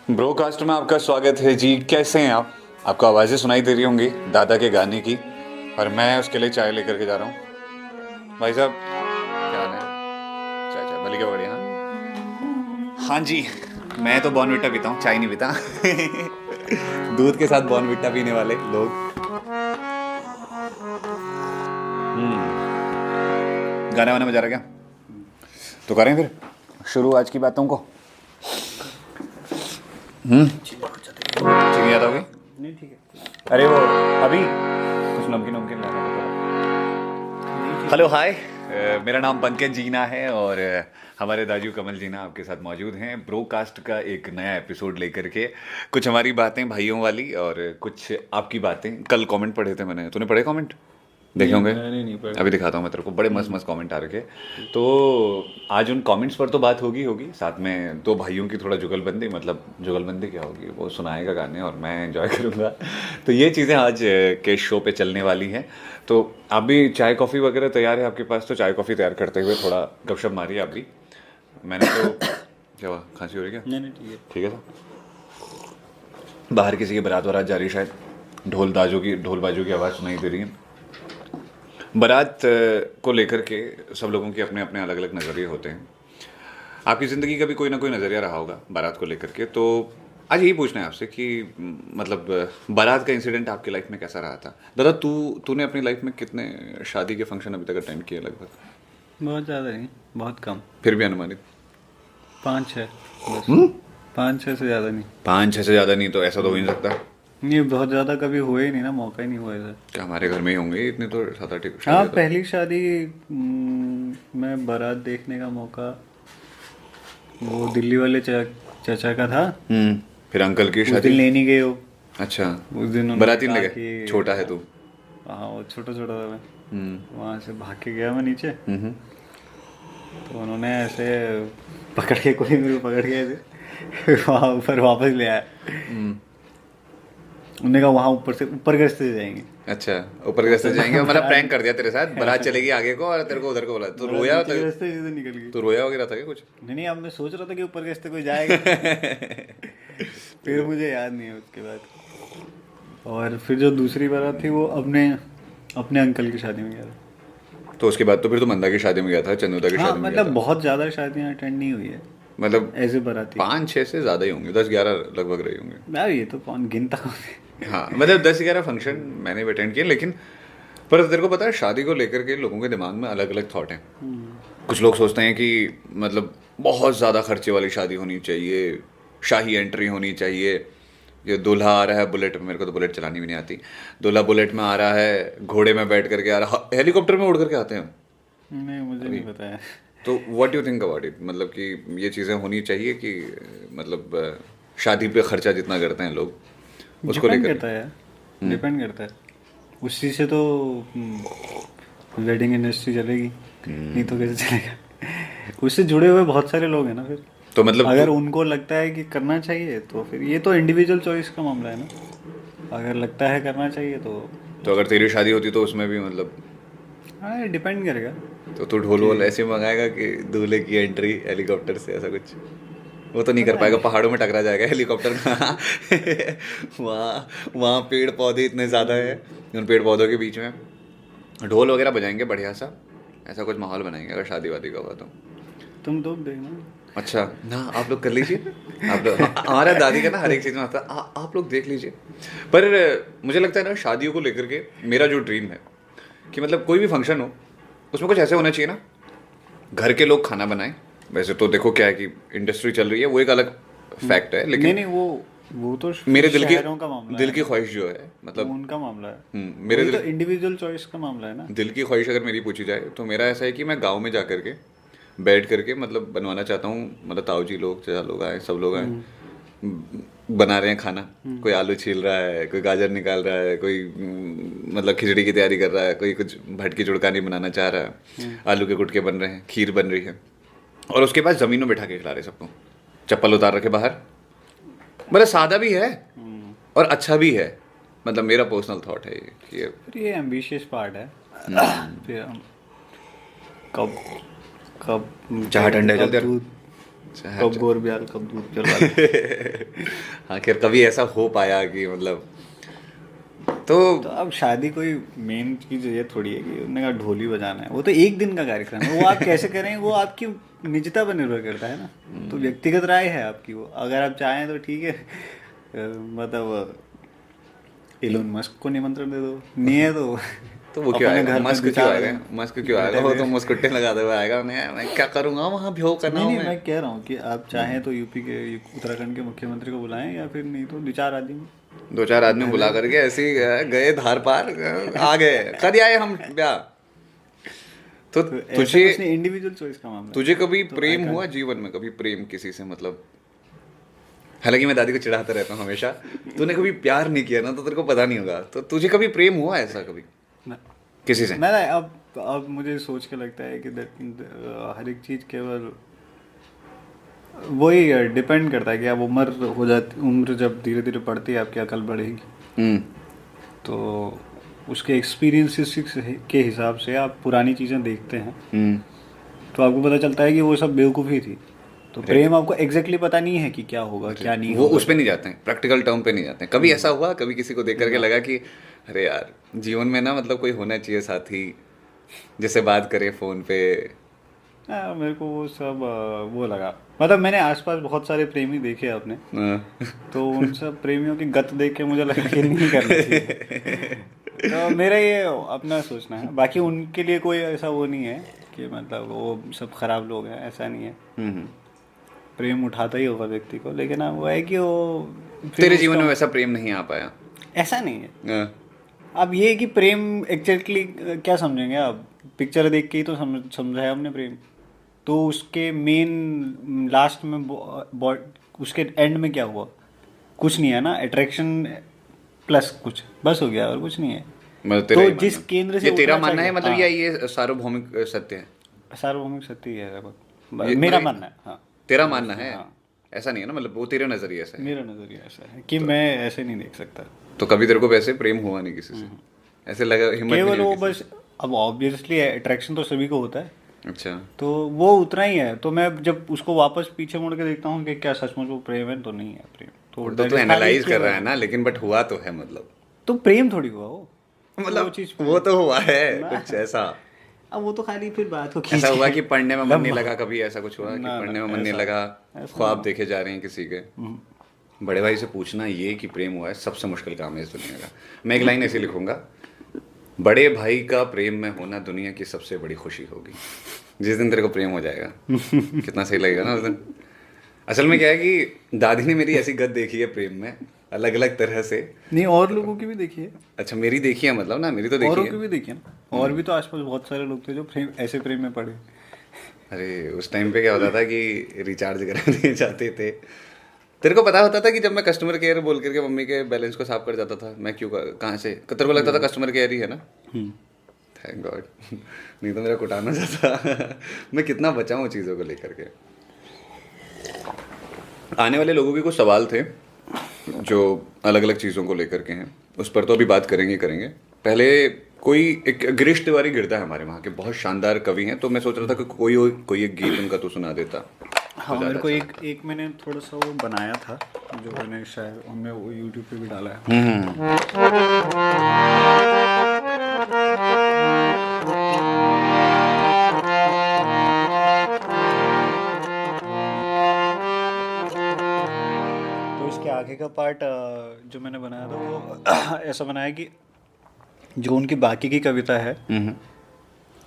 ब्रोकास्ट में आपका स्वागत है जी। कैसे हैं आप? आपको आवाज़ें सुनाई दे रही होंगी दादा के गाने की, और मैं उसके लिए चाय लेकर के जा रहा हूँ। भाई साहब क्या हाल है? चाय चाय भली क्या बढ़िया। हाँ जी, मैं तो बॉर्नविटा पीता हूँ, चाय नहीं पीता। दूध के साथ बॉर्नविटा पीने वाले लोग। गाना वाना बजा रहा क्या? तो करें फिर शुरू आज की बातों को। चीनी याद होगी? नहीं ठीक है। अरे वो अभी कुछ नमकीन नमकीन लाना था। हेलो हाय, मेरा नाम पंकज जीना है और हमारे दाजू कमल जीना आपके साथ मौजूद हैं ब्रोकास्ट का एक नया एपिसोड लेकर के। कुछ हमारी बातें भाइयों वाली और कुछ आपकी बातें। कल कमेंट पढ़े थे मैंने, तूने पढ़े कमेंट? देखे होंगे। नहीं पढ़ा। अभी दिखाता हूँ मैं तेरे को, बड़े मस्त मस्त कमेंट आ रखे। तो आज उन कमेंट्स पर तो बात होगी साथ में दो भाइयों की थोड़ा जुगलबंदी, मतलब जुगलबंदी क्या होगी, वो सुनाएगा गाने और मैं एंजॉय करूँगा। तो ये चीज़ें आज के शो पे चलने वाली हैं। तो आप भी चाय कॉफ़ी वगैरह तैयार है आपके पास? तो चाय कॉफ़ी तैयार करते हुए थोड़ा गपशप मारिए आप भी। मैंने तो क्या हुआ, खांसी हो रही क्या? नहीं ठीक है। ठीक है सर। बाहर किसी की बारात वारात जा रही है शायद, ढोल बाजों की आवाज़ सुनाई दे रही है। बारात को लेकर के सब लोगों के अपने अपने अलग अलग नज़रिए होते हैं। आपकी ज़िंदगी का भी कोई ना कोई नज़रिया रहा होगा बारात को लेकर के। तो आज यही पूछना है आपसे कि मतलब बारात का इंसिडेंट आपकी लाइफ में कैसा रहा था? दादा तूने अपनी लाइफ में कितने शादी के फंक्शन अभी तक अटेंड किए लगभग? बहुत ज़्यादा नहीं, बहुत कम। फिर भी अनुमानित 5-6 बस। 5-6 से ज़्यादा नहीं। 5-6 से ज़्यादा नहीं? तो ऐसा तो हो ही नहीं सकता। नहीं, बहुत ज़्यादा कभी हुए ही नहीं ना, मौका ही नहीं हुआ इधर। क्या हमारे घर में ही होंगे इतने? तो 7-8 हाँ, पहली शादी में बारात देखने का मौका वो दिल्ली वाले चाचा का था। फिर अंकल की उस दिन शादी? लेने गए हो। अच्छा, उस दिन उन्होंने बाराती कहा लगे कि छोटा है तू? हाँ, वो छोटा था मैं। वहाँ से भाग के गया मैं नीचे। तो उन्होंने ऐसे पकड़ के, कोई मेरे को पकड़ के ऐसे वहाँ ऊपर वापस ले आया। उन्होंने कहा वहाँ ऊपर के रास्ते से जाएंगे। अच्छा, ऊपर के रास्ते जाएंगे, मतलब प्रैंक कर दिया तेरे साथ। बारात चलेगी आगे को और तेरे को उधर को बोला। तो रोया नीचे के रास्ते से निकल गई। तो रोया वगैरह था क्या कुछ? नहीं, अब मैं सोच रहा था कि ऊपर के रास्ते कोई जाएगा। फिर मुझे याद नहीं है उसके बाद। और फिर जो दूसरी बारात थी वो अपने अंकल की शादी में गया था। तो उसके बाद तो फिर तो मंदा की शादी में गया था, चंदुदा की हाँ, शादी में गया मतलब बहुत ज़्यादा शादियाँ अटेंड नहीं हुई है, था। मतलब ऐसे बाराती। 5-6 से ज़्यादा ही होंगे, 10-11 लगभग रहे होंगे। यार ये तो कौन गिनता कौन है। हाँ, मतलब 10-11 फंक्शन मैंने भी अटेंड किए। लेकिन पर तेरे को पता है, शादी को लेकर के लोगों के दिमाग में अलग अलग थॉट हैं। कुछ लोग सोचते हैं कि मतलब बहुत ज़्यादा खर्चे वाली शादी होनी चाहिए, शाही एंट्री होनी चाहिए। ये दूल्हा आ रहा है बुलेट में, मेरे को तो बुलेट चलानी भी नहीं आती। दूल्हा बुलेट में आ रहा है, घोड़े में बैठ करके आ रहा, हेलीकॉप्टर में उड़ करके आते हैं। नहीं, मुझे नहीं पता है। तो what you think about it? मतलब कि ये चीज़ें होनी चाहिए कि मतलब शादी पे खर्चा जितना करते हैं लोग उसको डिपेंड लेकर? करता है, डिपेंड करता है। उस चीज़ से तो वेडिंग इंडस्ट्री चलेगी, नहीं तो कैसे चलेगा? उससे जुड़े हुए बहुत सारे लोग हैं ना। फिर तो मतलब अगर उनको लगता है कि करना चाहिए तो फिर ये तो इंडिविजुअल चॉइस का मामला है ना। अगर लगता है करना चाहिए तो अगर तेरी शादी होती तो उसमें भी मतलब हाँ, डिपेंड करेगा। तो तू ढोल वोल ऐसे मंगाएगा कि दूल्हे की एंट्री हेलीकॉप्टर से, ऐसा कुछ? वो तो नहीं कर पाएगा, पहाड़ों में टकरा जाएगा हेलीकॉप्टर का। वहाँ पेड़ पौधे इतने ज़्यादा है, उन पेड़ पौधों के बीच में ढोल वगैरह बजाएंगे बढ़िया सा, ऐसा कुछ माहौल बनाएंगे अगर शादी वादी का हुआ तो। तुम तो देखना। अच्छा ना, आप लोग कर लीजिए। आप लोग हमारा दादी का ना हर एक चीज़ में आता है, आप लोग देख लीजिए। पर मुझे लगता है ना, शादियों को लेकर के मेरा जो ड्रीम है कि मतलब कोई भी फंक्शन हो उसमें कुछ ऐसे होना चाहिए ना, घर के लोग खाना बनाएं। वैसे तो देखो क्या है कि इंडस्ट्री चल रही है, वो एक अलग फैक्ट है, लेकिन नहीं, वो तो मेरे शहरों का मामला दिल है। की ख्वाहिश जो है, मतलब वो उनका मामला है। मेरे वही तो इंडिविजुअल चॉइस का मामला है ना। दिल की ख्वाहिश अगर मेरी पूछी जाए तो मेरा ऐसा है कि मैं गाँव में जा करके बैठ करके मतलब बनवाना चाहता हूँ। मतलब ताऊ जी लोग, चाचा लोग आए, सब लोग आए, बना रहे हैं खाना। कोई आलू छील रहा है, कोई गाजर निकाल रहा है, कोई मतलब खिचड़ी की तैयारी कर रहा है, कोई कुछ भटकी चुड़कानी बनाना चाह रहा है, आलू के गुटके बन रहे हैं, खीर बन रही है, और उसके बाद ज़मीन में बैठा के खिला रहे सबको, चप्पल उतार रखे बाहर। मतलब सादा भी है और अच्छा भी है। मतलब मेरा पर्सनल थॉट है ये कि फिर ये एम्बिशियस पार्ट है। फिर हम कब चाह ठंडा है, कब जल्दी दूध कब गोरब्याल कब दूध चलवा। आखिर कभी ऐसा हो पाया कि मतलब तो तो अब शादी कोई मेन चीज ये थोड़ी है कि उन्होंने कहा ढोली बजाना है, वो तो एक दिन का कार्यक्रम है, वो आप कैसे करें वो आपकी निजता पर निर्भर करता है ना। तो व्यक्तिगत राय है आपकी, वो अगर आप चाहें तो ठीक है, मतलब इलोन मस्क को निमंत्रण दे दो, नहीं है तो वो क्यों अपने आएगा? घर में मस्क क्यों विचार आएगा? मस्क क्यों आएगा? वो तो मुस्कुट्टे लगाते हुए आएगा, मैं क्या करूंगा वहाँ भ्यो करना नहीं हूँ मैं कह रहा हूँ कि आप चाहें तो यूपी के उत्तराखंड के मुख्यमंत्री को बुलाएं, या फिर नहीं तो 2-4 आदमी, 2-4 आदमी बुला करके ऐसे ही गए धार पार, आ गए कर आए हम ब्याह। तो तुझे इंडिविजुअल चॉइस का मामला। तुझे कभी प्रेम हुआ जीवन में? कभी प्रेम किसी से, मतलब हालांकि मैं दादी को चिढ़ाता रहता हूँ हमेशा, तूने कभी प्यार नहीं किया ना तो तेरे को पता नहीं होगा, तो तुझे कभी प्रेम हुआ ऐसा कभी किसी से? नहीं, अब मुझे सोच के लगता है कि हर एक चीज़ केवल वही डिपेंड करता है कि आप उम्र जब धीरे धीरे बढ़ती है, आपकी अकल बढ़ेगी, तो उसके एक्सपीरियंसेस के हिसाब से आप पुरानी चीज़ें देखते हैं, तो आपको पता चलता है कि वो सब बेवकूफ़ी थी। तो प्रेम आपको एग्जैक्टली पता नहीं है कि क्या होगा क्या नहीं वो होगा। उस पे नहीं जाते हैं, प्रैक्टिकल टर्म पे नहीं जाते हैं। कभी ऐसा हुआ, कभी किसी को देख करके लगा कि अरे यार जीवन में ना मतलब कोई होना चाहिए साथी जिससे बात करे फोन पे? मेरे को वो सब वो लगा, मतलब मैंने आसपास बहुत सारे प्रेमी देखे अपने, तो उन सब प्रेमियों की गत देख के मुझे लगा कि नहीं करना चाहिए। तो मेरा ये अपना सोचना है, बाकी उनके लिए कोई ऐसा वो नहीं है कि मतलब वो सब खराब लोग हैं, ऐसा नहीं है। प्रेम उठाता ही होगा व्यक्ति को, लेकिन अब वो है कि वो तेरे जीवन में वैसा प्रेम नहीं आ पाया? ऐसा नहीं है। अब ये है कि प्रेम एक्जैक्टली क्या समझेंगे आप, पिक्चर देख के ही तो समझा है हमने प्रेम, तो उसके मेन लास्ट में उसके एंड में क्या हुआ? कुछ नहीं है ना, अट्रैक्शन प्लस कुछ, बस हो गया, और कुछ नहीं है। तो जिस केंद्र से ये तेरा मानना है मतलब, या ये सार्वभौमिक सत्य है? सार्वभौमिक सत्य है, मेरा मानना है। हाँ, तेरा मानना है? ऐसा नहीं है ना, मतलब वो तेरा नजरिया ऐसा है? मेरा नजरिया ऐसा है कि मैं ऐसे नहीं देख सकता। तो कभी तेरे को वैसे प्रेम हुआ नहीं किसी से? ऐसे लगा हिम्मत केवल वो बस, अब ऑब्वियसली अट्रैक्शन तो सभी को होता है। अच्छा, तो वो उतना ही है। तो मैं जब उसको वापस पीछे मुड़ के देखता हूँ कि क्या सचमुच वो प्रेम है, तो नहीं है प्रेम। तो एनालाइज कर रहा है ना, लेकिन बट हुआ तो है, मतलब तो प्रेम थोड़ी हुआ वो, मतलब वो तो हुआ है कुछ ऐसा। अब वो तो खाली फिर बात हो, ऐसा हुआ कि पढ़ने में मन नहीं लगा, कभी ऐसा कुछ हुआ कि पढ़ने में मन नहीं लगा, ख्वाब देखे जा रहे हैं किसी के? बड़े भाई से पूछना ये कि प्रेम हुआ है सबसे मुश्किल काम है इस दुनिया का। मैं एक लाइन ऐसी लिखूंगा, बड़े भाई का प्रेम में होना दुनिया की सबसे बड़ी खुशी होगी। जिस दिन तेरे को प्रेम हो जाएगा कितना सही लगेगा ना उस दिन। असल में क्या है कि दादी ने मेरी ऐसी गत देखी है प्रेम में, अलग अलग तरह से। नहीं, और लोगों की भी देखी है। अच्छा, मेरी देखी है मतलब ना, मेरी तो देखी है। औरों की भी देखी है ना, और भी तो आसपास बहुत सारे लोग थे जो ऐसे प्रेम में पड़े। अरे उस टाइम पे क्या होता था कि रिचार्ज कराने जाते थे। तेरे को पता होता था कि जब मैं कस्टमर केयर बोल करके मम्मी के बैलेंस को साफ कर जाता था, मैं क्यों कहाँ से, तेरे को लगता था कस्टमर केयर ही है ना? थैंक गॉड, नहीं तो मेरा कुटाना जाता। मैं कितना बचा हूँ चीज़ों को लेकर के। आने वाले लोगों के कुछ सवाल थे जो अलग अलग चीज़ों को लेकर के हैं, उस पर तो अभी बात करेंगे। पहले कोई एक गिरीश तिवारी गिरधा है हमारे वहाँ के, बहुत शानदार कवि हैं, तो मैं सोच रहा था कि कोई एक गीत उनका तो सुना देता। हाँ, मेरे को एक मैंने थोड़ा सा वो बनाया था, जो मैंने शायद हमने वो यूट्यूब पे भी डाला है। तो इसके आगे का पार्ट जो मैंने बनाया था वो ऐसा बनाया कि जो उनकी बाकी की कविता है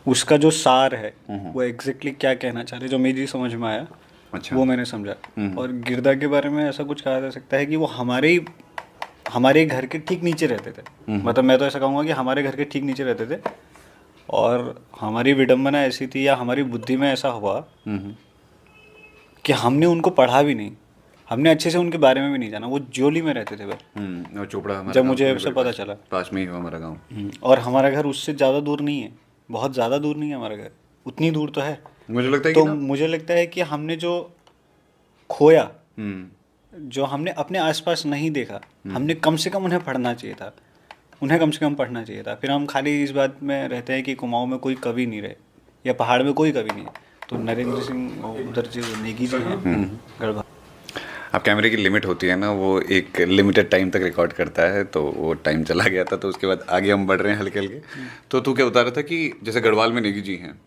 उसका जो सार है वो एग्जैक्टली क्या कहना चाह रहे, जो मेरी समझ में आया। अच्छा। वो मैंने समझा। और गिरधा के बारे में ऐसा कुछ कहा जा सकता है कि वो हमारे घर के ठीक नीचे रहते थे। मतलब मैं तो ऐसा कहूँगा कि हमारे घर के ठीक नीचे रहते थे, और हमारी विडंबना ऐसी थी या हमारी बुद्धि में ऐसा हुआ कि हमने उनको पढ़ा भी नहीं, हमने अच्छे से उनके बारे में भी नहीं जाना। वो जोली में रहते थे और चोपड़ा, जब मुझे उससे पता चला, पास में ही हुआ हमारा गाँव। और हमारा घर उससे ज़्यादा दूर नहीं है, बहुत ज़्यादा दूर नहीं है हमारा घर, उतनी दूर तो है। मुझे लगता है तो मुझे लगता है कि हमने जो खोया, जो हमने अपने आसपास नहीं देखा, हमने कम से कम उन्हें पढ़ना चाहिए था, उन्हें कम से कम पढ़ना चाहिए था। फिर हम खाली इस बात में रहते हैं कि कुमाऊं में कोई कवि नहीं रहे या पहाड़ में कोई कवि नहीं है, तो नरेंद्र सिंह उधर जो नेगी जी हैं गढ़वा। अब कैमरे की लिमिट होती है ना, वो एक लिमिटेड टाइम तक रिकॉर्ड करता है, तो वो टाइम चला गया था, तो उसके बाद आगे हम बढ़ रहे हैं हल्के हल्के। तो तू क्या बता रहा था कि जैसे गढ़वाल में नेगी जी हैं,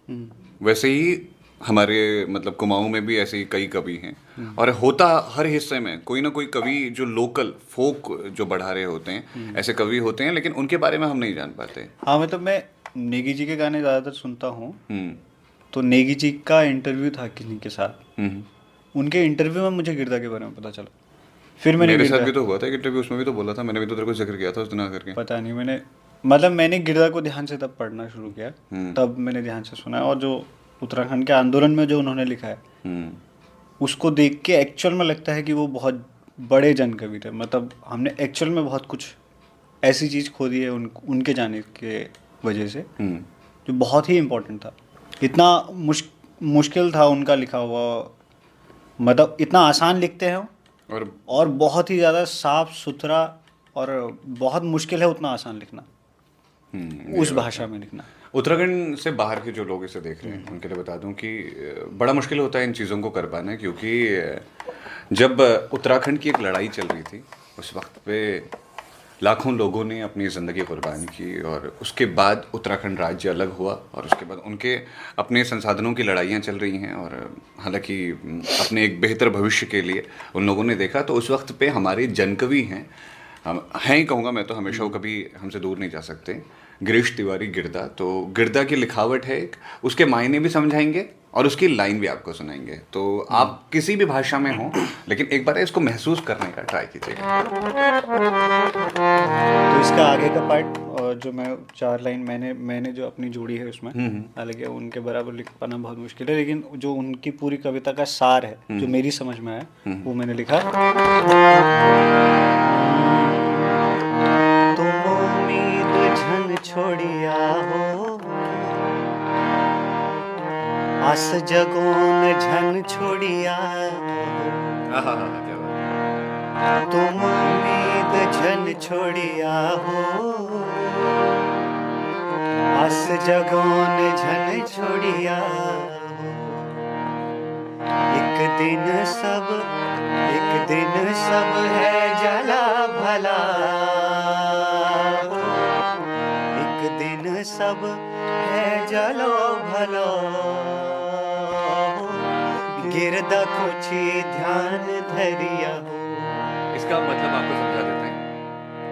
वैसे ही हमारे मतलब कुमाऊं में भी ऐसे ही कई कवि हैं, और होता हर हिस्से में कोई ना कोई कवि जो लोकल फोक जो बढ़ा रहे होते हैं, ऐसे कवि होते हैं, लेकिन उनके बारे में हम नहीं जान पाते। हाँ मतलब मैं नेगी जी के गाने ज़्यादातर सुनता हूँ। तो नेगी जी का इंटरव्यू था किसी के साथ, उनके इंटरव्यू में मुझे गिरदा के बारे में पता चला। फिर मैंने मेरे साथ भी तो हुआ था इंटरव्यू, उसमें भी तो बोला था मैंने, भी तो तेरे को जिक्र किया था उस दिन आकर के। पता नहीं, मैंने मतलब मैंने गिरदा को ध्यान से तब पढ़ना शुरू किया, तब मैंने ध्यान से सुना। और जो उत्तराखंड के आंदोलन में जो उन्होंने लिखा है, उसको देख के एक्चुअल में लगता है कि वो बहुत बड़े जन कवि थे। मतलब हमने एक्चुअल में बहुत कुछ ऐसी चीज़ खो दी है उनके जाने के वजह से, जो बहुत ही इम्पोर्टेंट था। इतना मुश्किल था उनका लिखा हुआ, मतलब इतना आसान लिखते हैं और बहुत ही ज़्यादा साफ सुथरा, और बहुत मुश्किल है उतना आसान लिखना, उस भाषा में लिखना। उत्तराखंड से बाहर के जो लोग इसे देख रहे हैं उनके लिए बता दूं कि बड़ा मुश्किल होता है इन चीज़ों को कर पाना, क्योंकि जब उत्तराखंड की एक लड़ाई चल रही थी उस वक्त पे लाखों लोगों ने अपनी ज़िंदगी कुर्बान की, और उसके बाद उत्तराखंड राज्य अलग हुआ, और उसके बाद उनके अपने संसाधनों की लड़ाइयाँ चल रही हैं, और हालांकि अपने एक बेहतर भविष्य के लिए उन लोगों ने देखा। तो उस वक्त पे हमारे जनकवि हैं, हम हैं ही कहूँगा मैं, तो हमेशा वो कभी हमसे दूर नहीं जा सकते, गिरीश तिवारी गिरदा। तो गिरदा की लिखावट है एक, उसके मायने भी समझाएंगे और उसकी लाइन भी आपको सुनाएंगे। तो आप किसी भी भाषा में हो, लेकिन एक बार इसको महसूस करने का ट्राई कीजिएगा। तो इसका आगे का पार्ट जो मैं 4 लाइन मैंने जो अपनी जोड़ी है उसमें, हालांकि उनके बराबर लिख पाना बहुत मुश्किल है, लेकिन जो उनकी पूरी कविता का सार है, जो मेरी समझ में आया, वो मैंने लिखा। तुम उम्मीद झन छोड़िया हो, आस जगोन झन छोड़िया, तुम उम्मीद झन छोड़िया हो, आस जगोन झन छोड़िया हो। एक दिन सब है जला भला, एक दिन सब है जलो भलो, गिरदा खोची ध्यान धरिया हो। इसका मतलब आपको समझा देते हैं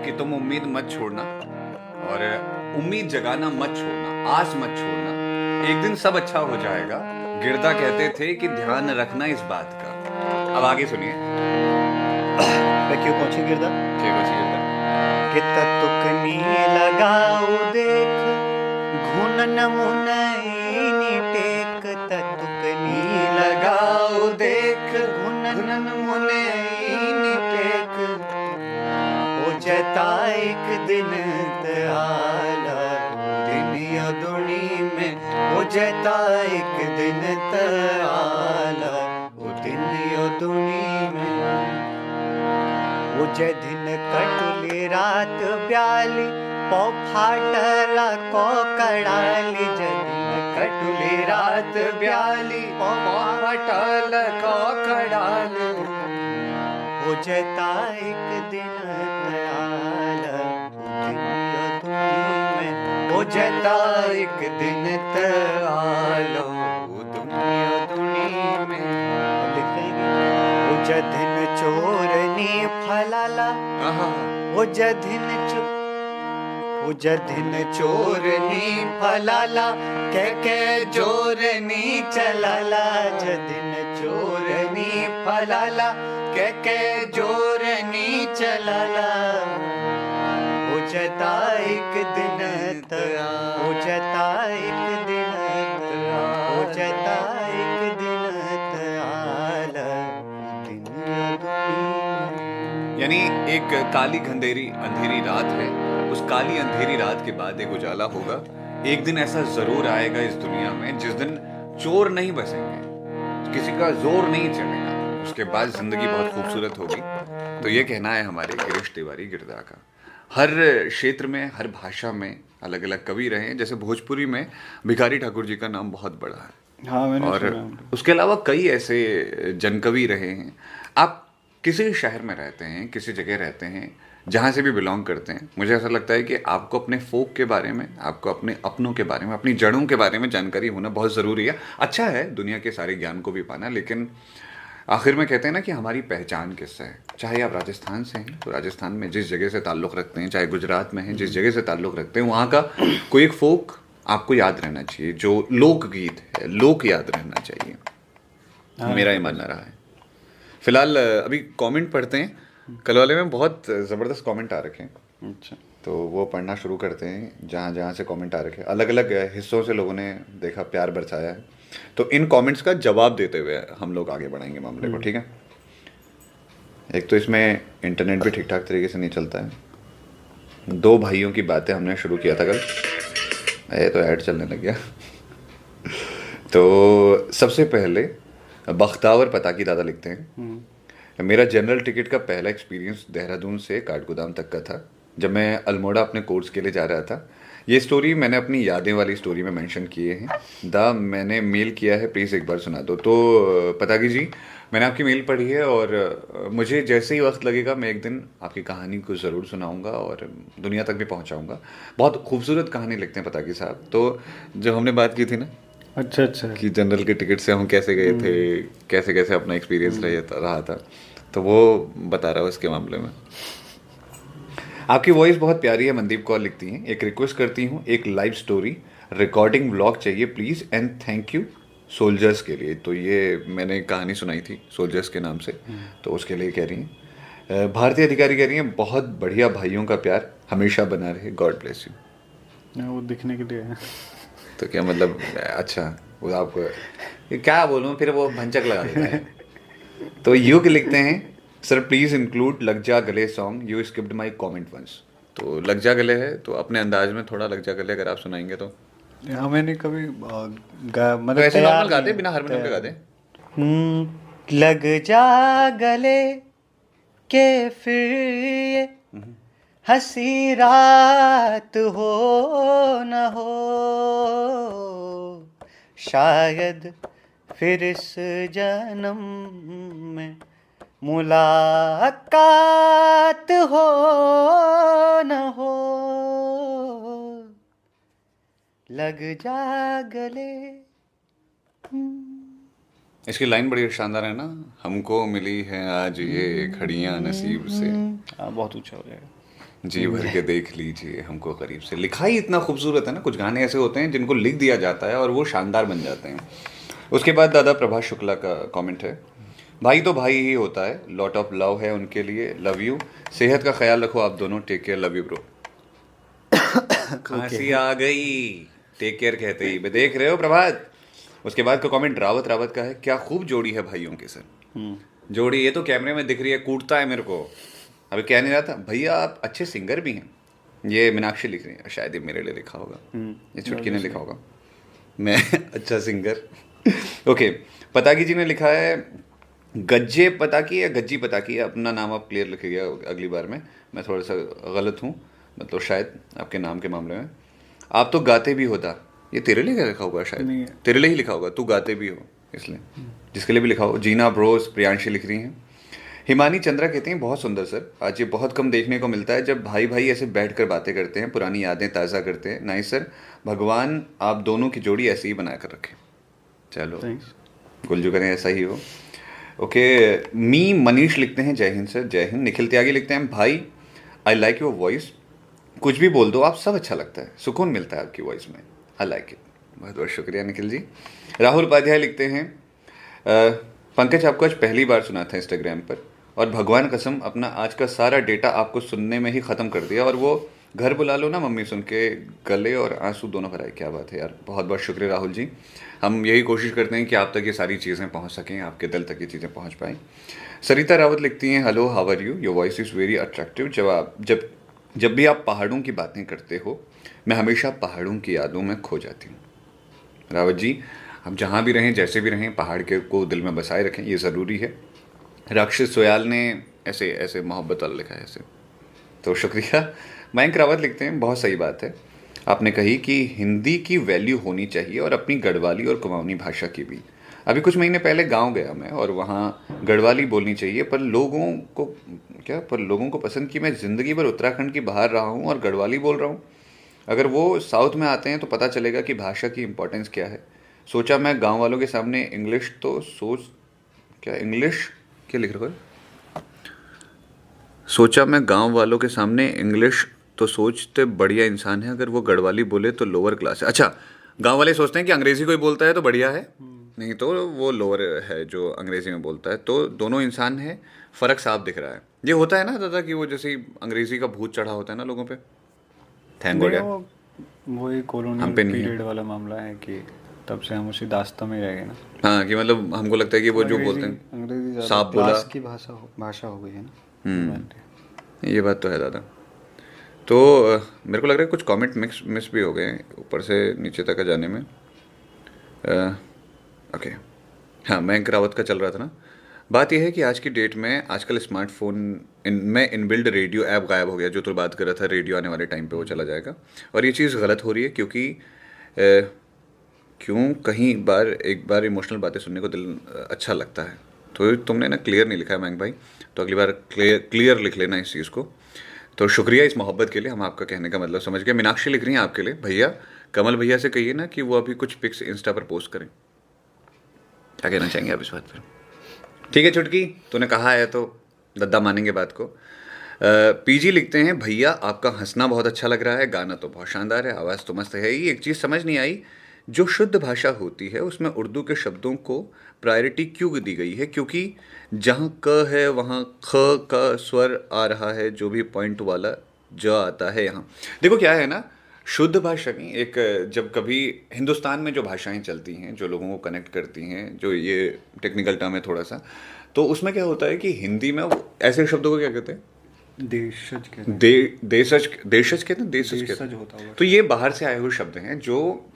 कि तुम उम्मीद मत छोड़ना, और उम्मीद जगाना मत छोड़ना, आस मत छोड़ना, एक दिन सब अच्छा हो जाएगा। गिरदा कहते थे कि ध्यान रखना इस बात का। अब आगे सुनिए। क्यों पहुंची गिरदा? कि तुकनी लगाओ देख, घुन नमुनई टेक, तुकनी लगाओ देख, घुन नमुनई टेक, ओ जता एक दिन आला, दिन या दुनी में ओ जता एक दिन आला, ओ दिन या दुनी में। ओ जदिन कटुली रात ब्याली, पौ फाटला को कड़ाली, जदिन कटुली रात ब्याली, पौ फाटला को कड़ाली, हो जता एक दिन आला, दिन दुनी में हो जता एक दिन आला, दुनिया दुनी में। ओ जदिन चोरनी फलाला, ओ जदिन चोरनी फलाला, के जोरनी चलाला, जदिन चोरनी फलाला, के जोरनी चलाला, हो जता एक दिन हो जता एक दिन हो जता एक दिन आला, दिन यानी एक काली अंधेरी रात है, उस काली अंधेरी रात के बाद एक उजाला होगा। एक दिन ऐसा जरूर आएगा इस दुनिया में जिस दिन चोर नहीं बसेंगे, किसी का जोर नहीं चलेगा, उसके बाद जिंदगी बहुत खूबसूरत होगी। तो ये कहना है हमारे गिरीश तिवारी गिरदा का। हर क्षेत्र में, हर भाषा में अलग अलग कवि रहे हैं। जैसे भोजपुरी में भिखारी ठाकुर जी का नाम बहुत बड़ा है, हाँ मैंने और सुना है। उसके अलावा कई ऐसे जनकवि रहे हैं। आप किसी शहर में रहते हैं, किसी जगह रहते हैं, जहाँ से भी बिलोंग करते हैं, मुझे ऐसा लगता है कि आपको अपने फोक के बारे में, आपको अपने अपनों के बारे में, अपनी जड़ों के बारे में जानकारी होना बहुत ज़रूरी है। अच्छा है दुनिया के सारे ज्ञान को भी पाना, लेकिन आखिर में कहते हैं ना कि हमारी पहचान किससे है। चाहे आप राजस्थान से हैं तो राजस्थान में जिस जगह से ताल्लुक़ रखते हैं, चाहे गुजरात में हैं जिस जगह से ताल्लुक़ रखते हैं, वहाँ का कोई एक फोक आपको याद रहना चाहिए, जो लोकगीत है, लोक याद रहना चाहिए। हाँ, मेरा ये मानना रहा है। फिलहाल अभी कमेंट पढ़ते हैं। कल वाले में बहुत ज़बरदस्त कमेंट आ रखे हैं, अच्छा। तो वो पढ़ना शुरू करते हैं। जहाँ जहाँ से कमेंट आ रखे हैं, अलग अलग हिस्सों से लोगों ने देखा, प्यार बरसाया है। तो इन कमेंट्स का जवाब देते हुए हम लोग आगे बढ़ाएंगे मामले को, ठीक है। एक तो इसमें इंटरनेट भी ठीक ठाक तरीके से नहीं चलता है। दो भाइयों की बातें हमने शुरू किया था कल, ये तो ऐड चलने लग गया। तो सबसे पहले बख्तावर पताकी दादा लिखते हैं, मेरा जनरल टिकट का पहला एक्सपीरियंस देहरादून से काठगोदाम तक का था, जब मैं अल्मोड़ा अपने कोर्स के लिए जा रहा था। ये स्टोरी मैंने अपनी यादें वाली स्टोरी में मेंशन किए हैं। मैंने मेल किया है, प्लीज़ एक बार सुना दो। तो पताकी जी, मैंने आपकी मेल पढ़ी है और मुझे जैसे ही वक्त लगेगा मैं एक दिन आपकी कहानी को ज़रूर सुनाऊंगा और दुनिया तक भी पहुंचाऊंगा। बहुत खूबसूरत कहानी लिखते हैं पताकी साहब। तो जो हमने बात की थी ना अच्छा अच्छा। कि जनरल के टिकट से हम कैसे गए थे, कैसे कैसे अपना एक्सपीरियंस रहा था, तो वो बता रहा हूँ इसके मामले में। आपकी वॉइस बहुत प्यारी है, मनदीप कौर लिखती हैं। एक रिक्वेस्ट करती हूँ, एक लाइव स्टोरी रिकॉर्डिंग व्लॉग चाहिए please, and thank you soldiers के लिए। तो ये मैंने कहानी सुनाई थी सोल्जर्स के नाम से, तो उसके लिए कह रही हैं। भारतीय अधिकारी कह रही हैं, बहुत बढ़िया, भाइयों का प्यार हमेशा बना रहे, गॉड ब्लेस यू। वो दिखने के लिए है। तो क्या मतलब, अच्छा वो आपको क्या बोलूँ, फिर वो भंचक लगा देता है। तो युग लिखते हैं, सर प्लीज़ इंक्लूड लग जा गले song, you skipped my comment once. तो लग जा गले है, तो अपने अंदाज में थोड़ा लग जा गले अगर आप सुनाएंगे तो। हाँ मैंने कभी मतलब तो ऐसे तैयार नॉर्मल गाते नहीं- बिना हारमोनियम के गाते। लग जा गले के फिर ये हंसी रात हो न हो, शायद फिर इस जन्म में मुलाकात हो न हो, लग जा गले। इसकी लाइन बड़ी शानदार है ना, हमको मिली है आज ये घड़ियां नसीब से, बहुत ऊंचा हो जाएगा। जी भर के देख लीजिए हमको करीब से। लिखाई इतना खूबसूरत है ना, कुछ गाने ऐसे होते हैं जिनको लिख दिया जाता है और वो शानदार बन जाते हैं। उसके बाद दादा प्रभाष शुक्ला का कमेंट है, भाई तो भाई ही होता है, लॉट ऑफ लव है उनके लिए, लव यू, सेहत का ख्याल रखो आप दोनों, take care, love you bro. खांसी आ गई टेक केयर कहते ही, देख रहे हो प्रभात। उसके बाद का कमेंट रावत का है, क्या खूब जोड़ी है भाइयों की सर। जोड़ी ये तो कैमरे में दिख रही है, कूटता है मेरे को। अभी कह नहीं रहा था भैया आप अच्छे सिंगर भी हैं। ये मीनाक्षी लिख रही है, शायद ये मेरे लिए लिखा होगा, ये चुटकी ने लिखा होगा, मैं अच्छा सिंगर। ओके, पताकी जी ने लिखा है, गज्जे पताकी या गज्जी पताकी, अपना नाम आप क्लियर लिखिएगा अगली बार में, मैं थोड़ा सा गलत हूँ मतलब शायद आपके नाम के मामले में। आप तो गाते भी होता, ये तेरे लिए क्या लिखा होगा, शायद तेरे लिए ही लिखा होगा, तू गाते भी हो इसलिए, जिसके लिए भी लिखा हो। जीना ब्रोस प्रियांशी लिख रही हैं। हिमानी चंद्रा कहते हैं, बहुत सुंदर सर, आज ये बहुत कम देखने को मिलता है जब भाई भाई ऐसे बैठ कर बातें करते हैं, पुरानी यादें ताज़ा करते हैं। नाइस सर, भगवान आप दोनों की जोड़ी ऐसे ही बना कर रखें। चलो गुलजू करें ऐसा ही हो। ओके, मी मनीष लिखते हैं, जय हिंद सर, जय हिंद। निखिल त्यागी लिखते हैं, भाई आई लाइक योर वॉइस, कुछ भी बोल दो आप, सब अच्छा लगता है, सुकून मिलता है आपकी वॉइस में, आई लाइक इट। बहुत बहुत शुक्रिया निखिल जी। राहुल उपाध्याय लिखते हैं, पंकज आपको आज पहली बार सुना था इंस्टाग्राम पर, और भगवान कसम अपना आज का सारा डेटा आपको सुनने में ही ख़त्म कर दिया, और वो घर बुला लो ना मम्मी सुन के गले और आंसू दोनों भराए। क्या बात है यार, बहुत बहुत शुक्रिया राहुल जी। हम यही कोशिश करते हैं कि आप तक ये सारी चीज़ें पहुंच सकें, आपके दिल तक ये चीज़ें पहुंच पाएँ। सरिता रावत लिखती हैं, hello how are you, your voice is very attractive. जब भी आप पहाड़ों की बातें करते हो, मैं हमेशा पहाड़ों की यादों में खो जाती हूँ। रावत जी, हम जहाँ भी रहें, जैसे भी रहें, पहाड़ के को दिल में बसाए रखें, ये ज़रूरी है। राक्षस सोयाल ने ऐसे मोहब्बत वाला लिखा है ऐसे, तो शुक्रिया। मयंक रावत लिखते हैं, बहुत सही बात है, आपने कही कि हिंदी की वैल्यू होनी चाहिए और अपनी गढ़वाली और कुमाऊनी भाषा की भी। अभी कुछ महीने पहले गांव गया मैं और वहाँ गढ़वाली बोलनी चाहिए पर लोगों को पसंद कि मैं ज़िंदगी भर उत्तराखंड की बाहर रहा हूँ और गढ़वाली बोल रहा हूँ। अगर वो साउथ में आते हैं तो पता चलेगा कि भाषा की इम्पोर्टेंस क्या है। सोचा मैं गांव वालों के सामने इंग्लिश क्या लिख रहा है, सोचा मैं गांव वालों के सामने इंग्लिश तो सोचते बढ़िया इंसान है, अगर वो गढ़वाली बोले तो लोअर क्लास है। अच्छा, गांव वाले सोचते हैं कि अंग्रेजी कोई बोलता है तो बढ़िया है, नहीं तो वो लोअर है जो अंग्रेजी में बोलता है। तो दोनों इंसान है, फ़र्क साफ दिख रहा है। ये होता है ना दादा कि वो जैसे ही अंग्रेजी का भूत चढ़ा होता है ना लोगों पे। थैंक गॉड यार वो एक हम कॉलोनियल पे नहीं है। पीरियड वाला मामला है कि तब से हम उसी दास्ता में रह गए ना। हाँ, कि मतलब हमको लगता है कि वो जो बोलते हैं अंग्रेजी ज़्यादा साफ बोला। क्लास की भाषा हो गई है ना। ये बात तो है दादा। तो मेरे को लग रहा है कुछ कमेंट मिस भी हो गए हैं ऊपर से नीचे तक जाने में। ओके, हाँ, मयंक रावत का चल रहा था ना। बात यह है कि आज की डेट में आजकल स्मार्टफोन में इनबिल्ड रेडियो ऐप गायब हो गया। जो तो बात कर रहा था, रेडियो आने वाले टाइम पे वो चला जाएगा और ये चीज़ गलत हो रही है क्योंकि कहीं एक बार इमोशनल बातें सुनने को दिल अच्छा लगता है। तो तुमने ना क्लियर नहीं लिखा है मयंक भाई, तो अगली बार क्लियर लिख लेना इस चीज़ को। तो शुक्रिया इस मोहब्बत के लिए, हम आपका कहने का मतलब समझ गए। मीनाक्षी लिख रही हैं आपके लिए, भैया कमल भैया से कहिए ना कि वो अभी कुछ पिक्स इंस्टा पर पोस्ट करें। क्या कहना चाहेंगे आप इस बात पर? ठीक है चुटकी, तूने कहा है तो दद्दा मानेंगे बात को। पीजी लिखते हैं, भैया आपका हंसना बहुत अच्छा लग रहा है, गाना तो बहुत शानदार है, आवाज़ तो मस्त है ही। एक चीज़ समझ नहीं आई, जो शुद्ध भाषा होती है उसमें उर्दू के शब्दों को प्रायोरिटी क्यों दी गई है? क्योंकि जहाँ क है वहाँ ख का स्वर आ रहा है, जो भी पॉइंट वाला ज आता है यहाँ। देखो क्या है ना, शुद्ध भाषा की एक, जब कभी हिंदुस्तान में जो भाषाएं चलती हैं जो लोगों को कनेक्ट करती हैं, जो ये टेक्निकल टर्म है थोड़ा सा, तो उसमें क्या होता है कि हिंदी में वो ऐसे शब्दों को क्या कहते हैं? देशज कहते हैं। देशज कहते हैं, देशज कहते देशज हैं। होता होगा। तो ये बाहर से आए हुए शब्द हैं जो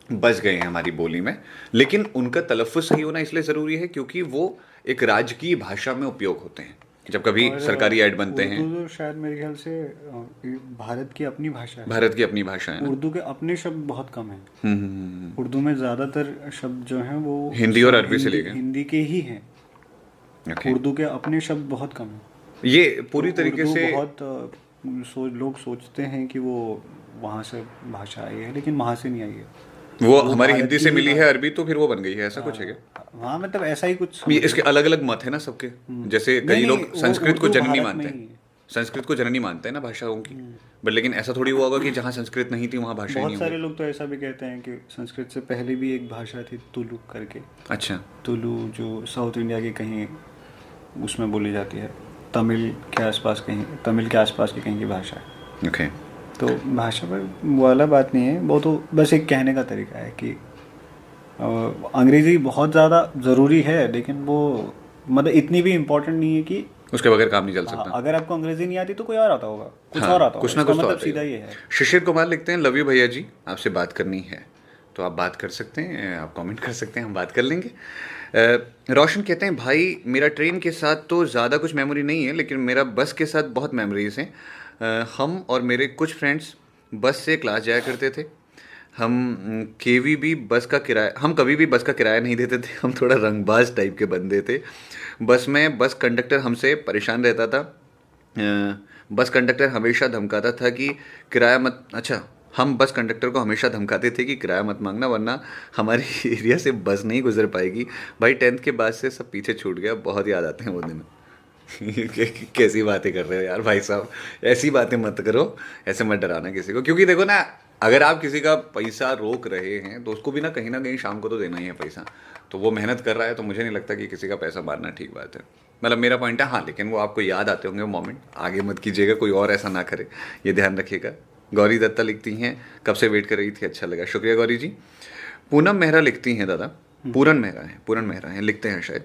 बस गए हैं हमारी बोली में, लेकिन उनका तलफ़्फ़ुज़ सही होना इसलिए ज़रूरी है क्योंकि वो एक राजकीय भाषा में उपयोग होते हैं। जब कभी और सरकारी ऐड बनते हैं, उर्दू तो शायद मेरे ख्याल से भारत की अपनी भाषा है। भारत की अपनी भाषा है ना। उर्दू के अपने शब्द बहुत कम हैं। उर्दू में ज़्यादातर शब्द जो हैं वो हिंदी और अरबी से लेके हिंदी के ही हैं। ओके, उर्दू के अपने शब्द बहुत कम हैं। ये पूरी तो तरीके उर्दू से बहुत लोग सोचते हैं कि वो वहाँ से भाषा आई है, लेकिन वहाँ से नहीं आई है। वो वो हमारी भारत हिंदी की से ही मिली है अरबी, तो फिर वो बन गई है, ऐसा कुछ है क्या? हाँ, मतलब ऐसा ही कुछ। ये इसके अलग अलग मत है ना सबके। जैसे कई नहीं, लोग वो संस्कृत को उर्दू जननी भारत मानते में ही हैं, है। संस्कृत को जननी मानते हैं ना भाषाओं की। बट लेकिन ऐसा थोड़ी हुआ होगा कि जहाँ संस्कृत नहीं थी वहाँ भाषा ही बहुत नहीं सारे होगी। लोग तो ऐसा भी कहते हैं कि संस्कृत से पहले भी एक भाषा थी तुलु करके। अच्छा, तुलु जो साउथ इंडिया की कहीं उसमें बोली जाती है, तमिल के आसपास की कहीं की भाषा है। ओके। तो भाषा पर वाला बात नहीं है, वो तो बस एक कहने का तरीका है कि अंग्रेज़ी बहुत ज़्यादा ज़रूरी है, लेकिन वो मतलब इतनी भी इम्पोर्टेंट नहीं है कि उसके बगैर काम नहीं चल सकता। अगर आपको अंग्रेज़ी नहीं आती तो कोई और आता होगा, कुछ हाँ, और आता कुछ होगा। ना कुछ इसका तो मतलब आता ही सीधा है। ये है। शिशिर कुमार लिखते हैं, लव यू भैया जी, आपसे बात करनी है तो आप बात कर सकते हैं, आप कमेंट कर सकते हैं, हम बात कर लेंगे। रोशन कहते हैं, भाई मेरा ट्रेन के साथ तो ज़्यादा कुछ मेमोरी नहीं है, लेकिन मेरा बस के साथ बहुत मेमोरीज हैं। हम और मेरे कुछ फ्रेंड्स बस से क्लास जाया करते थे। हम कभी भी बस का किराया नहीं देते थे। हम थोड़ा रंगबाज टाइप के बंदे थे। बस कंडक्टर हमसे परेशान रहता था। बस कंडक्टर हमेशा धमकाता था कि किराया मत, अच्छा, हम बस कंडक्टर को हमेशा धमकाते थे कि किराया मत मांगना वरना हमारे एरिया से बस नहीं गुजर पाएगी। भाई 10th के बाद से सब पीछे छूट गया, बहुत याद आते हैं वो दिन। कैसी बातें कर रहे हो यार भाई साहब, ऐसी बातें मत करो, ऐसे मत डराना किसी को। क्योंकि देखो ना, अगर आप किसी का पैसा रोक रहे हैं तो उसको भी ना कहीं शाम को तो देना ही है पैसा। तो वो मेहनत कर रहा है, तो मुझे नहीं लगता कि किसी का पैसा मारना ठीक बात है। मतलब मेरा पॉइंट है। हाँ, लेकिन वो आपको याद आते होंगे वो मोमेंट, आगे मत कीजिएगा, कोई और ऐसा ना करे, ये ध्यान रखिएगा। गौरी दत्ता लिखती हैं, कब से वेट कर रही थी, अच्छा लगा, शुक्रिया गौरी जी। पूनम मेहरा लिखती हैं, दादा पूरन मेहरा हैं, लिखते हैं शायद,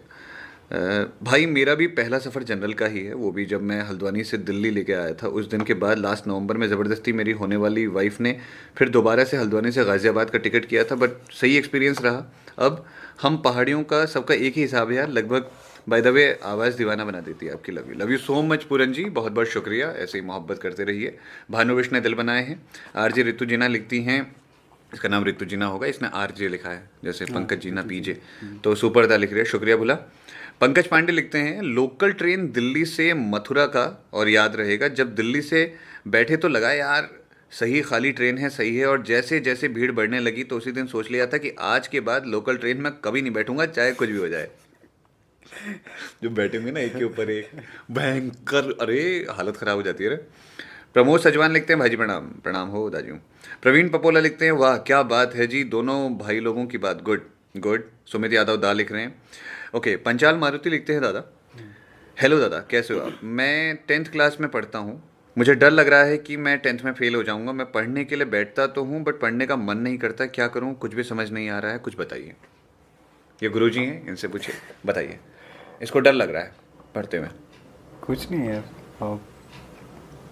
भाई मेरा भी पहला सफ़र जनरल का ही है, वो भी जब मैं हल्द्वानी से दिल्ली लेके आया था। उस दिन के बाद लास्ट नवंबर में ज़बरदस्ती मेरी होने वाली वाइफ ने फिर दोबारा से हल्द्वानी से गाज़ियाबाद का टिकट किया था, बट सही एक्सपीरियंस रहा। अब हम पहाड़ियों का सबका एक ही हिसाब है यार, लगभग बाय द वे आवाज़ दीवाना बना देती है आपकी। लव यू सो मच पूरन जी, बहुत बहुत शुक्रिया, ऐसे ही मोहब्बत करते रहिए। भानुविश ने दिल बनाए हैं। आरजे रितु जीना लिखती हैं, इसका नाम रितु जीना होगा, इसने आरजे लिखा है जैसे पंकज जीना पीजे, तो सुपर दा लिख रहे हैं, शुक्रिया भुला। पंकज पांडे लिखते हैं लोकल ट्रेन दिल्ली से मथुरा का, और याद रहेगा जब दिल्ली से बैठे तो लगा यार सही खाली ट्रेन है, सही है, और जैसे जैसे भीड़ बढ़ने लगी तो उसी दिन सोच लिया था कि आज के बाद लोकल ट्रेन में कभी नहीं बैठूंगा, चाहे कुछ भी हो जाए। जो बैठेंगे ना एक के ऊपर एक, भयंकर, अरे हालत खराब हो जाती है रे। प्रमोद सजवान लिखते हैं भाई जी प्रणाम। प्रणाम हो दाजू। प्रवीण पपोला लिखते हैं वाह क्या बात है जी, दोनों भाई लोगों की बात, गुड गुड। सुमित यादव दा लिख रहे हैं। ओके, पंचाल मारुति लिखते हैं दादा, हेलो दादा कैसे हो आप, मैं 10th क्लास में पढ़ता हूँ, मुझे डर लग रहा है कि मैं 10th में फेल हो जाऊँगा। मैं पढ़ने के लिए बैठता तो हूँ बट पढ़ने का मन नहीं करता, क्या करूँ, कुछ भी समझ नहीं आ रहा है, कुछ बताइए। ये गुरुजी हैं, इनसे पूछिए, बताइए। इसको डर लग रहा है पढ़ते में। कुछ नहीं है,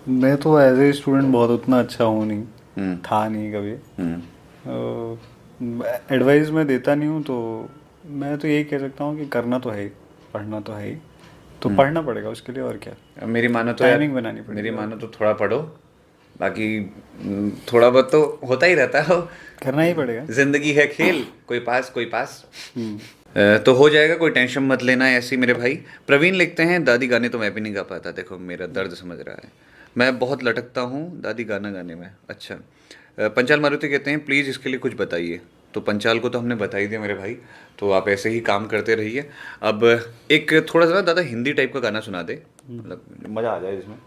मैं तो एज ए स्टूडेंट बहुत उतना अच्छा हूँ नहीं, था नहीं कभी। एडवाइस मैं देता नहीं हूँ, तो मैं तो यही कह सकता हूँ कि करना तो है ही, पढ़ना तो है ही, तो पढ़ना पड़ेगा उसके लिए, और क्या। मेरी मानो तो टाइमिंग बनानी पड़ेगी। मेरी मानो तो थोड़ा पढ़ो, बाकी थोड़ा बहुत तो होता ही रहता है, करना ही पड़ेगा, जिंदगी है खेल, कोई पास कोई पास। तो हो जाएगा, कोई टेंशन मत लेना ऐसी मेरे भाई। प्रवीण लिखते हैं दादी गाने तो मैं भी नहीं गा पाता, देखो मेरा दर्द समझ रहा है, मैं बहुत लटकता हूँ दादी गाना गाने में। अच्छा, पंचाल मारुति कहते हैं प्लीज़ इसके लिए कुछ बताइए। तो पंचाल को तो हमने बता ही दिया मेरे भाई, तो आप ऐसे ही काम करते रहिए। अब एक थोड़ा सा दादा हिंदी टाइप का गाना सुना दे, मतलब मज़ा आ जाए इसमें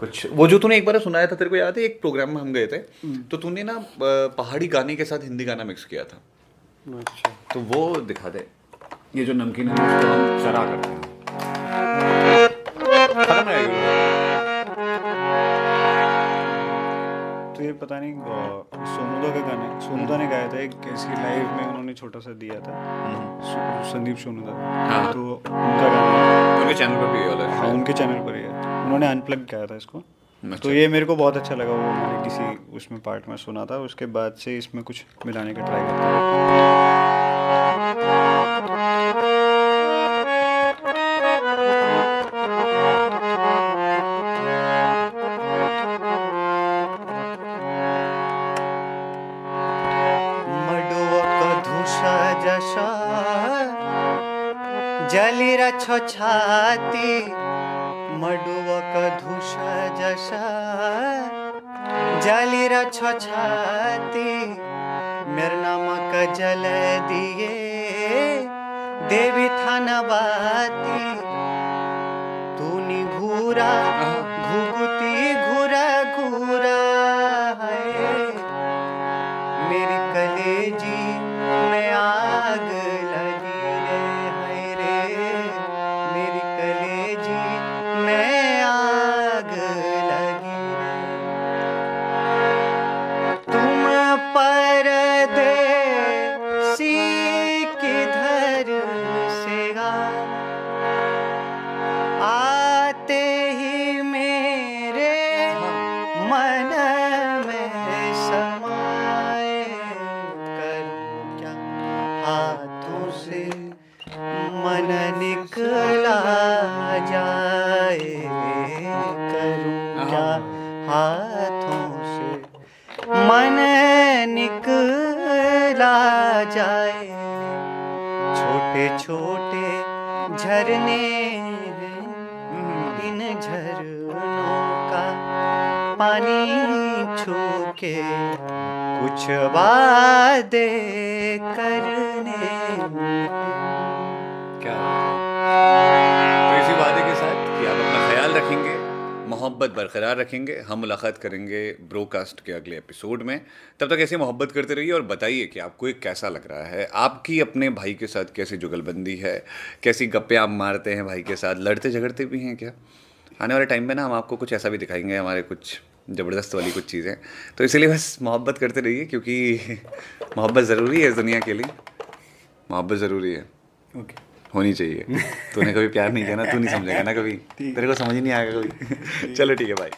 कुछ। वो जो तूने एक बार सुनाया था, तेरे को याद है, एक प्रोग्राम में हम गए थे, तो तूने ना पहाड़ी गाने के साथ हिंदी गाना मिक्स किया था। अच्छा, तो वो दिखा दे। ये जो नमकीन है उसको हम चरा करते हैं। खत्म है ये। तो ये पता नहीं सोनूदा का गाना है, सोनूदा ने गाया था एक ऐसी लाइव में, उन्होंने छोटा सा दिया था, संदीप सोनूदा। हाँ। तो उनका गाना है, उनके चैनल पर भी है वाला। हाँ उनके चैनल पर ही है, उन्होंने अनप्लग किया था इसको। अच्छा। तो ये मेरे को बहुत अच्छा लगा, वो मैंने किसी उसमें पार्ट में सुना था, उसके बाद से इसमें कुछ मिलाने का ट्राई करता हूँ। जलिरा छाती मडुवक धूष जशा जलिरा छाती मेर नामक जल दिए देवी थानबाती तूनी घूरा घुगुती घूरा घूरा है मेरी कलेजी में आग लगी है रे मेरी कलेजी में आग लगी तुम परदेसी किधर से आते ही मेरे मन में समाए करूं क्या हाथों से मन निकला जाए करूं क्या हाथों से मन निकला जाए छोटे छोटे झरने हैं इन झरनों का पानी छू के कुछ वादे करने क्या तो इसी वादे के साथ कि आप अपना ख्याल रखेंगे, मोहब्बत बरकरार रखेंगे, हम मुलाकात करेंगे ब्रोकास्ट के अगले एपिसोड में। तब तक ऐसे मोहब्बत करते रहिए और बताइए कि आपको ये कैसा लग रहा है, आपकी अपने भाई के साथ कैसी जुगलबंदी है, कैसी गप्पे आप मारते हैं भाई के साथ, लड़ते झगड़ते भी हैं क्या। आने वाले टाइम में ना हम आपको कुछ ऐसा भी दिखाएंगे, हमारे कुछ ज़बरदस्त वाली कुछ चीज़ें। तो इसीलिए बस मोहब्बत करते रहिए, क्योंकि मोहब्बत ज़रूरी है इस दुनिया के लिए, मोहब्बत ज़रूरी है, होनी चाहिए। तूने कभी प्यार नहीं किया ना, तू नहीं समझेगा ना कभी, तेरे को समझ ही नहीं आएगा कभी। चलो ठीक है भाई।